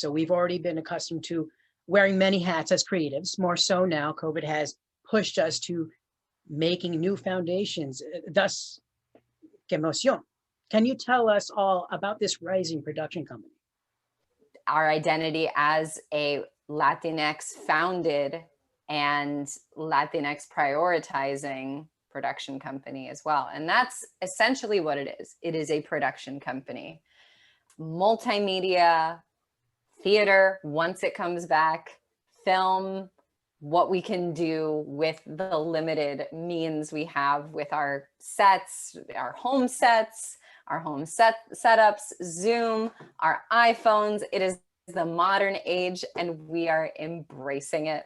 So we've already been accustomed to wearing many hats as creatives. More so now, COVID has pushed us to making new foundations, thus Quemoción. Can you tell us all about this rising production company? Our identity as a Latinx founded and Latinx prioritizing production company as well. And that's essentially what it is. It is a production company. Multimedia, theater, once it comes back, film, what we can do with the limited means we have with our sets, our home setups, Zoom, our iPhones. It is the modern age and we are embracing it.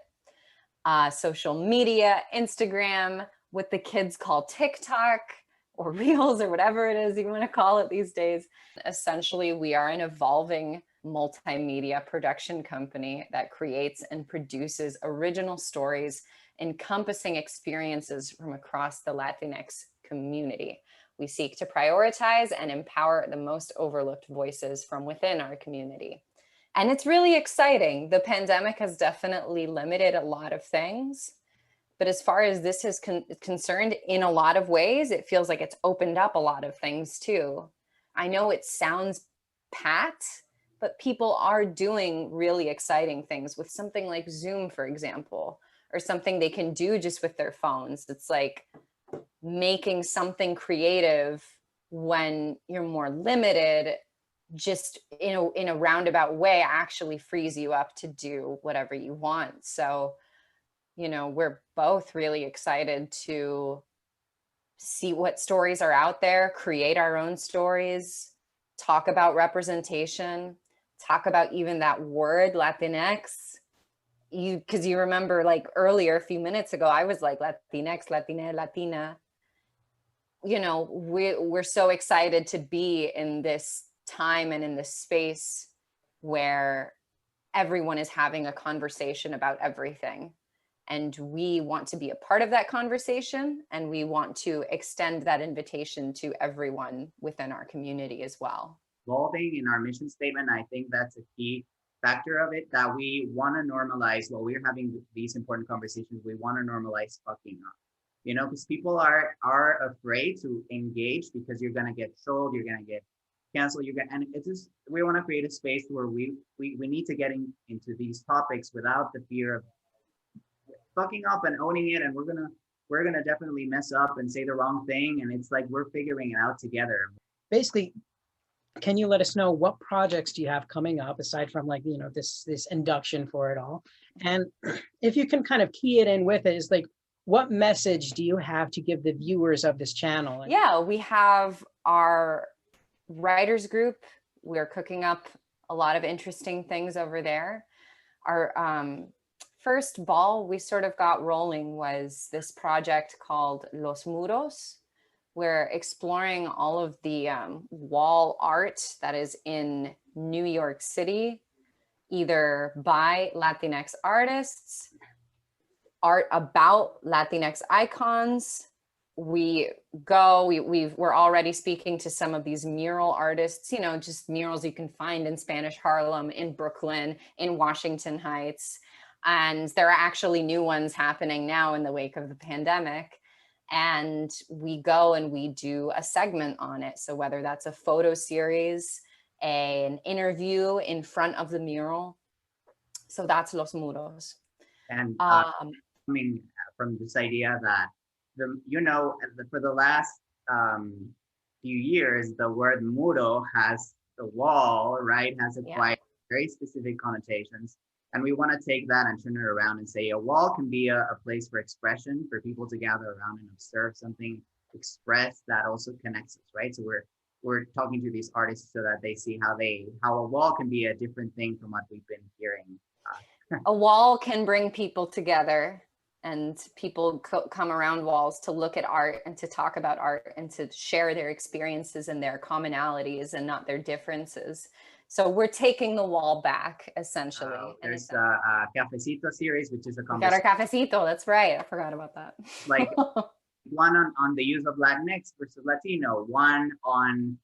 Social media, Instagram, what the kids call TikTok or Reels or whatever it is you want to call it these days. Essentially, we are an evolving multimedia production company that creates and produces original stories encompassing experiences from across the Latinx community. We seek to prioritize and empower the most overlooked voices from within our community. And it's really exciting. The pandemic has definitely limited a lot of things. But as far as this is concerned, in a lot of ways, it feels like it's opened up a lot of things too. I know it sounds pat, but people are doing really exciting things with something like Zoom, for example, or something they can do just with their phones. It's like making something creative when you're more limited, just in a roundabout way, actually frees you up to do whatever you want. So, you know, we're both really excited to see what stories are out there, create our own stories, talk about representation, talk about even that word Latinx. Because you remember, like earlier, a few minutes ago, I was like Latinx, Latina, Latina. You know, we're so excited to be in this time and in this space where everyone is having a conversation about everything. And we want to be a part of that conversation, and we want to extend that invitation to everyone within our community as well. Evolving in our mission statement, I think that's a key factor of it, that we want to normalize while we're having these important conversations. We want to normalize fucking up, you know, because people are afraid to engage because you're going to get trolled, you're going to get canceled, and it's just, we want to create a space where we need to get into these topics without the fear of fucking up and owning it, and we're gonna definitely mess up and say the wrong thing, and it's like we're figuring it out together. Basically, can you let us know what projects do you have coming up aside from, like, you know, this induction for it all? And if you can kind of key it in with it, is like, what message do you have to give the viewers of this channel? Yeah, we have our writers group. We're cooking up a lot of interesting things over there. Our first ball we sort of got rolling was this project called Los Muros. We're exploring all of the wall art that is in New York City, either by Latinx artists, art about Latinx icons. We're already speaking to some of these mural artists, you know, just murals you can find in Spanish Harlem, in Brooklyn, in Washington Heights. And there are actually new ones happening now in the wake of the pandemic. And we go and we do a segment on it. So whether that's a photo series, an interview in front of the mural. So that's Los Muros. And coming from this idea that, for the last few years, the word muro has the wall, right? Has acquired very specific connotations. And we want to take that and turn it around and say a wall can be a place for expression, for people to gather around and observe something, express, that also connects us, right? So we're talking to these artists so that they see how a wall can be a different thing from what we've been hearing. A wall can bring people together, and people come around walls to look at art and to talk about art and to share their experiences and their commonalities and not their differences. So we're taking the wall back, essentially. There's a Cafecito series, which is a conversation. We got our Cafecito, that's right. I forgot about that. Like one on the use of Latinx versus Latino, one on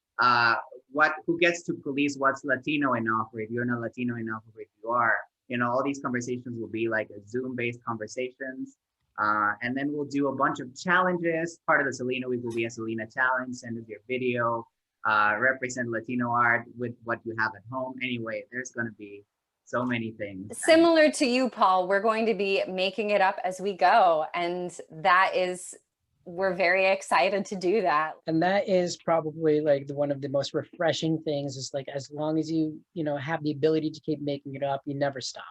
who gets to police what's Latino enough, or if you're not Latino enough, or if you are, all these conversations will be like a Zoom-based conversations. And then we'll do a bunch of challenges. Part of the Selena Week will be a Selena challenge. Send us your video, represent Latino art with what you have at home. Anyway, there's going to be so many things. Similar to you, Paul, we're going to be making it up as we go. And we're very excited to do that. And that is probably like one of the most refreshing things, is like, as long as you have the ability to keep making it up, you never stop.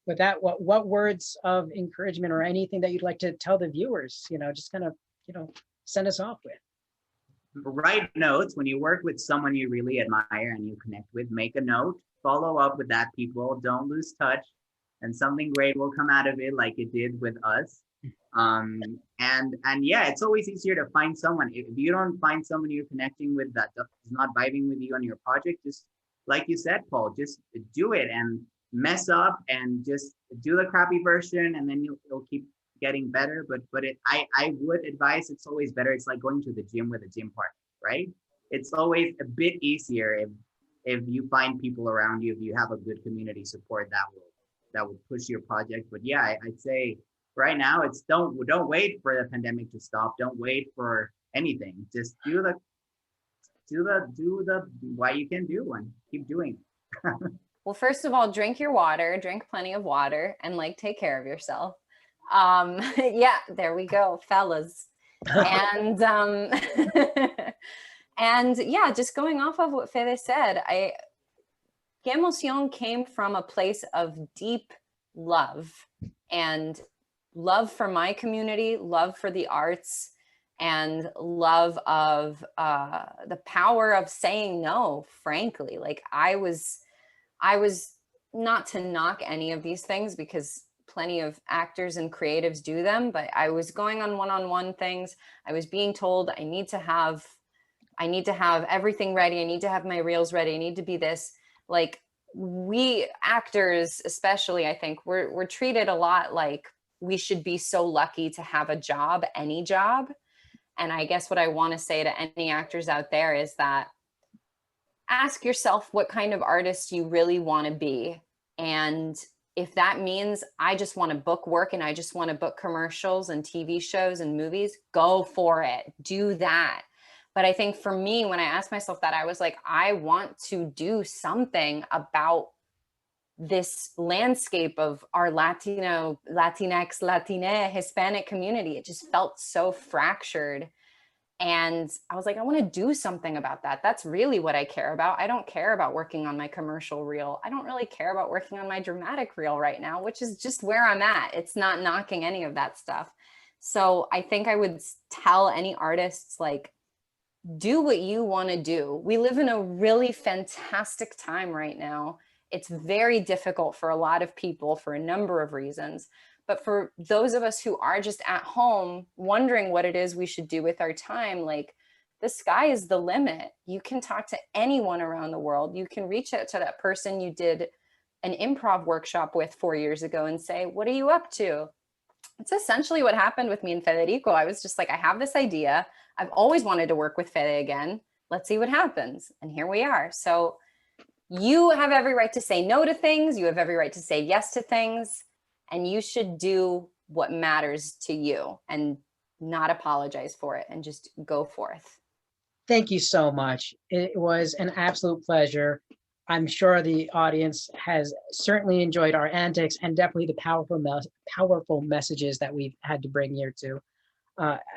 With that, what words of encouragement or anything that you'd like to tell the viewers, just kind of, send us off with? Write notes. When you work with someone you really admire and you connect with, make a note, follow up with that, people. Don't lose touch, and something great will come out of it, like it did with us. And yeah, it's always easier to find someone. If you don't find someone you're connecting with that is not vibing with you on your project, just like you said, Paul, just do it and mess up and just do the crappy version, and then you'll keep getting better. But I would advise, it's always better. It's like going to the gym with a gym partner, right? It's always a bit easier if you find people around you, if you have a good community support that will push your project. But yeah, I'd say right now it's don't wait for the pandemic to stop. Don't wait for anything. Just do the what you can do and keep doing it. Well, first of all, drink your water, drink plenty of water, and take care of yourself. Yeah, there we go, fellas. And and yeah, just going off of what Fede said, Quemoción came from a place of deep love, and love for my community, love for the arts, and love of the power of saying no, frankly. Like I was not to knock any of these things, because plenty of actors and creatives do them, but I was going on one-on-one things. I was being told I need to have everything ready. I need to have my reels ready. I need to be this. Like, we actors, especially, I think we're treated a lot like we should be so lucky to have a job, any job. And I guess what I want to say to any actors out there is that ask yourself what kind of artist you really want to be. And if that means I just want to book work and I just want to book commercials and TV shows and movies, go for it. Do that. But I think for me, when I asked myself that, I was like, I want to do something about this landscape of our Latino, Latinx, Latina, Hispanic community. It just felt so fractured. And I was like, I want to do something about that. That's really what I care about. I don't care about working on my commercial reel. I don't really care about working on my dramatic reel right now, which is just where I'm at. It's not knocking any of that stuff. So I think I would tell any artists, like, do what you want to do. We live in a really fantastic time right now. It's very difficult for a lot of people for a number of reasons. But for those of us who are just at home wondering what it is we should do with our time, like, the sky is the limit. You can talk to anyone around the world. You can reach out to that person you did an improv workshop with 4 years ago and say, what are you up to? It's essentially what happened with me and Federico. I was just like, I have this idea. I've always wanted to work with Fede again. Let's see what happens. And here we are. So you have every right to say no to things. You have every right to say yes to things. And you should do what matters to you and not apologize for it, and just go forth. Thank you so much. It was an absolute pleasure. I'm sure the audience has certainly enjoyed our antics, and definitely the powerful messages that we've had to bring here too.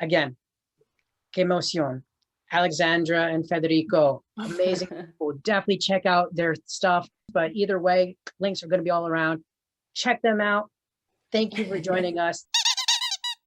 Again, Quemoción, Alexandra and Federico, amazing people. Definitely check out their stuff. But either way, links are going to be all around. Check them out. Thank you for joining us.